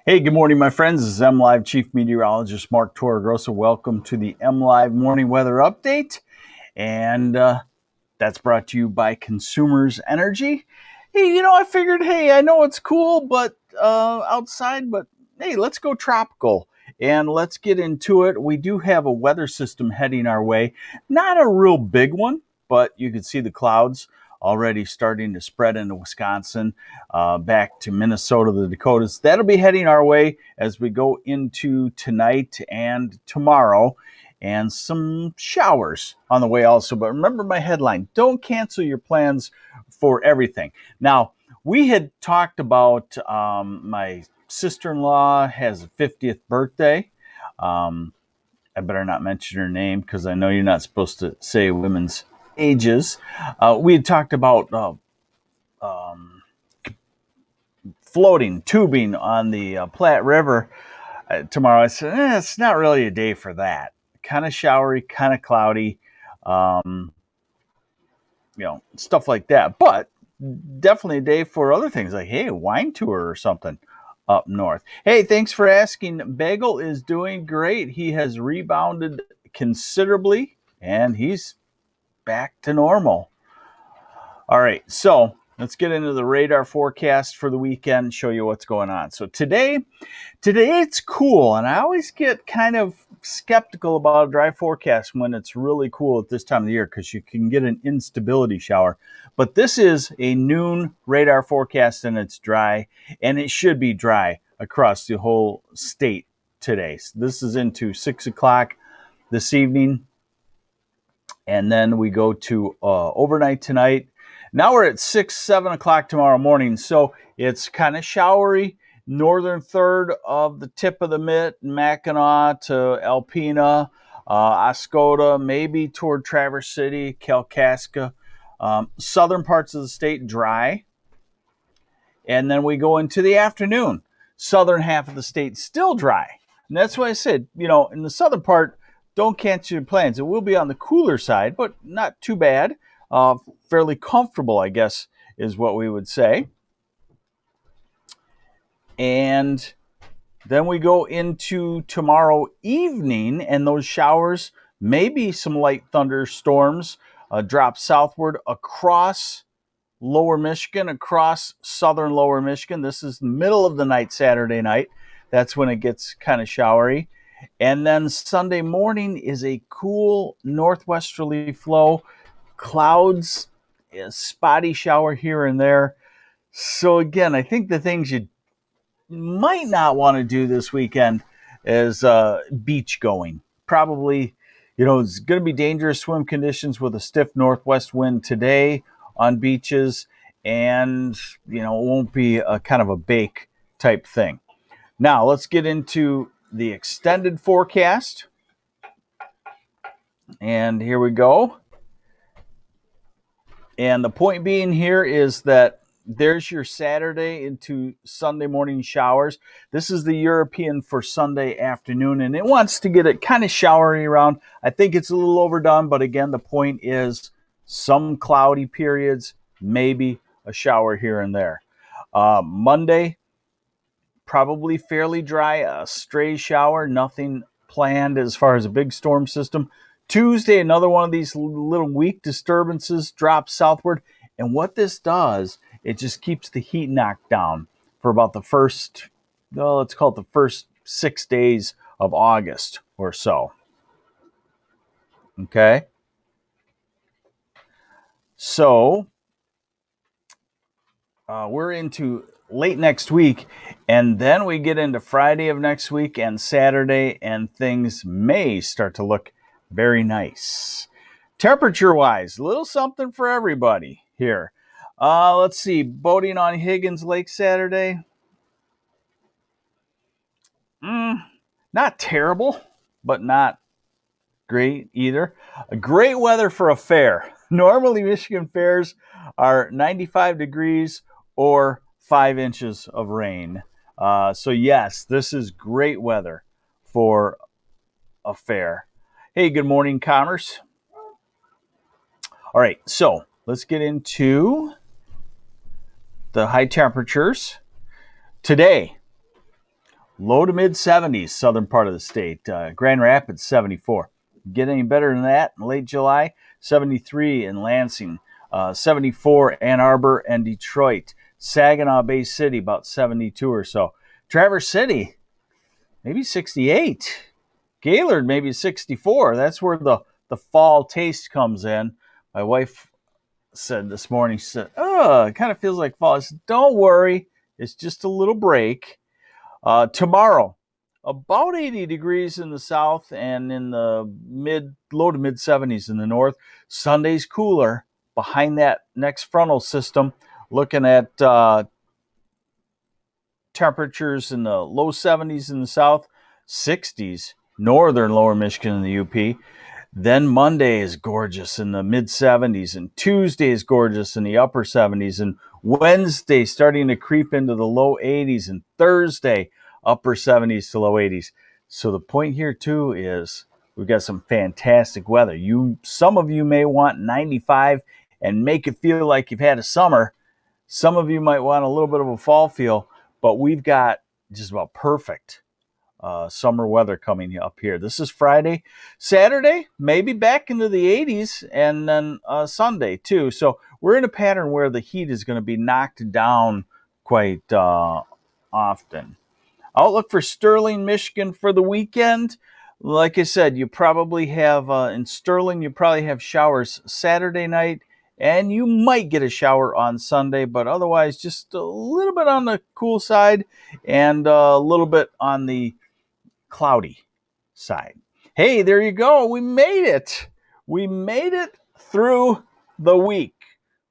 Hey, good morning, my friends. This is MLive Chief Meteorologist Mark Torregrossa. Welcome to the MLive Morning Weather Update. And that's brought to you by Consumers Energy. Hey, I figured, I know it's cool but outside, but hey, let's go tropical. And let's get into it. We do have a weather system heading our way. Not a real big one, but you can see the clouds already starting to spread into Wisconsin, back to Minnesota, the Dakotas. That'll be heading our way as we go into tonight and tomorrow, and some showers on the way also. But remember my headline, don't cancel your plans for everything. Now, we had talked about my sister-in-law has a 50th birthday. I better not mention her name because I know you're not supposed to say women's ages. We had talked about floating, tubing on the Platte River tomorrow. I said, it's not really a day for that. Kind of showery, kind of cloudy, stuff like that. But definitely a day for other things like, hey, a wine tour or something up north. Hey, thanks for asking. Bagel is doing great. He has rebounded considerably, and he's back to normal. All right, so let's get into the radar forecast for the weekend, show you what's going on. So today it's cool, and I always get kind of skeptical about a dry forecast when it's really cool at this time of the year because you can get an instability shower. But this is a noon radar forecast, and it's dry, and it should be dry across the whole state today. So this is into 6 o'clock this evening. And then we go to overnight tonight. Now we're at 6, 7 o'clock tomorrow morning. So it's kind of showery. Northern third of the tip of the mitt, Mackinac to Alpena, Oscoda, maybe toward Traverse City, Kalkaska. Southern parts of the state, dry. And then we go into the afternoon. Southern half of the state, still dry. And that's why I said, in the southern part, don't cancel your plans. It will be on the cooler side, but not too bad. Fairly comfortable, I guess, is what we would say. And then we go into tomorrow evening, and those showers, maybe some light thunderstorms, drop southward across lower Michigan, across southern lower Michigan. This is the middle of the night, Saturday night. That's when it gets kind of showery. And then Sunday morning is a cool northwesterly flow. Clouds, a spotty shower here and there. So again, I think the things you might not want to do this weekend is beach going. Probably, it's going to be dangerous swim conditions with a stiff northwest wind today on beaches. And, it won't be a kind of a bake type thing. Now, let's get into the extended forecast. And here we go. And the point being here is that there's your Saturday into Sunday morning showers. This is the European for Sunday afternoon, and it wants to get it kind of showery around. I think it's a little overdone, but again, the point is some cloudy periods, maybe a shower here and there. Monday, probably fairly dry, a stray shower, nothing planned as far as a big storm system. Tuesday, another one of these little weak disturbances drops southward. And what this does, it just keeps the heat knocked down for about the first, let's call it the first 6 days of August or so. Okay. So we're into late next week, and then we get into Friday of next week and Saturday, and things may start to look very nice. Temperature-wise, a little something for everybody here. Let's see, boating on Higgins Lake Saturday. Not terrible, but not great either. Great weather for a fair. Normally, Michigan fairs are 95 degrees or 5 inches of rain. So yes, this is great weather for a fair. Hey, good morning, Commerce. All right, so let's get into the high temperatures. Today, Low to mid 70s, southern part of the state. Grand Rapids, 74. Get any better than that in late July? 73 in Lansing, 74 Ann Arbor and Detroit. Saginaw Bay City, about 72 or so. Traverse City, maybe 68. Gaylord, maybe 64. That's where the fall taste comes in. My wife said this morning, she said, oh, it kind of feels like fall. I said, don't worry, it's just a little break. Tomorrow, about 80 degrees in the south and in the low to mid 70s in the north. Sunday's cooler. Behind that next frontal system, looking at temperatures in the low 70s in the south, 60s, northern lower Michigan and the UP. Then Monday is gorgeous in the mid 70s, and Tuesday is gorgeous in the upper 70s, and Wednesday starting to creep into the low 80s, and Thursday upper 70s to low 80s. So the point here too is we've got some fantastic weather. Some of you may want 95 and make it feel like you've had a summer. Some of you might want a little bit of a fall feel, but we've got just about perfect summer weather coming up here. This is Friday. Saturday, maybe back into the 80s, and then Sunday too. So we're in a pattern where the heat is going to be knocked down quite often. Outlook for Sterling, Michigan for the weekend. Like I said, you probably have, in Sterling, you probably have showers Saturday night, and you might get a shower on Sunday, but otherwise just a little bit on the cool side and a little bit on the cloudy side. Hey, there you go. We made it. We made it through the week.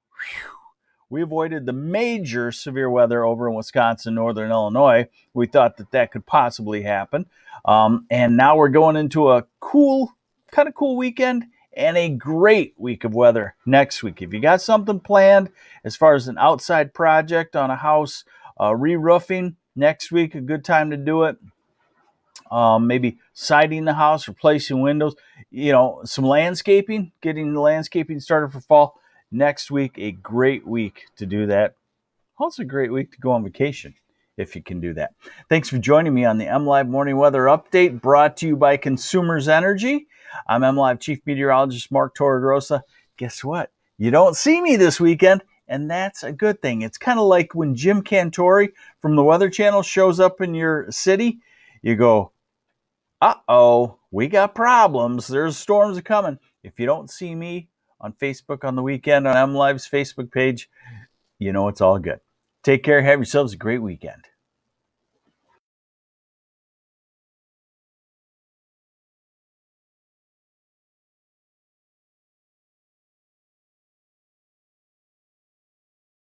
Whew. We avoided the major severe weather over in Wisconsin, northern Illinois. We thought that could possibly happen. And now we're going into a kind of cool weekend and a great week of weather next week. If you got something planned as far as an outside project on a house, re-roofing, next week, a good time to do it. Maybe siding the house, replacing windows, some landscaping, getting the landscaping started for fall. Next week, a great week to do that. Also a great week to go on vacation if you can do that. Thanks for joining me on the MLive Morning Weather Update brought to you by Consumers Energy. I'm MLive Chief Meteorologist Mark Torregrossa. Guess what? You don't see me this weekend, and that's a good thing. It's kind of like when Jim Cantori from the Weather Channel shows up in your city. You go, uh-oh, we got problems. There's storms coming. If you don't see me on Facebook on the weekend on MLive's Facebook page, you know it's all good. Take care. Have yourselves a great weekend.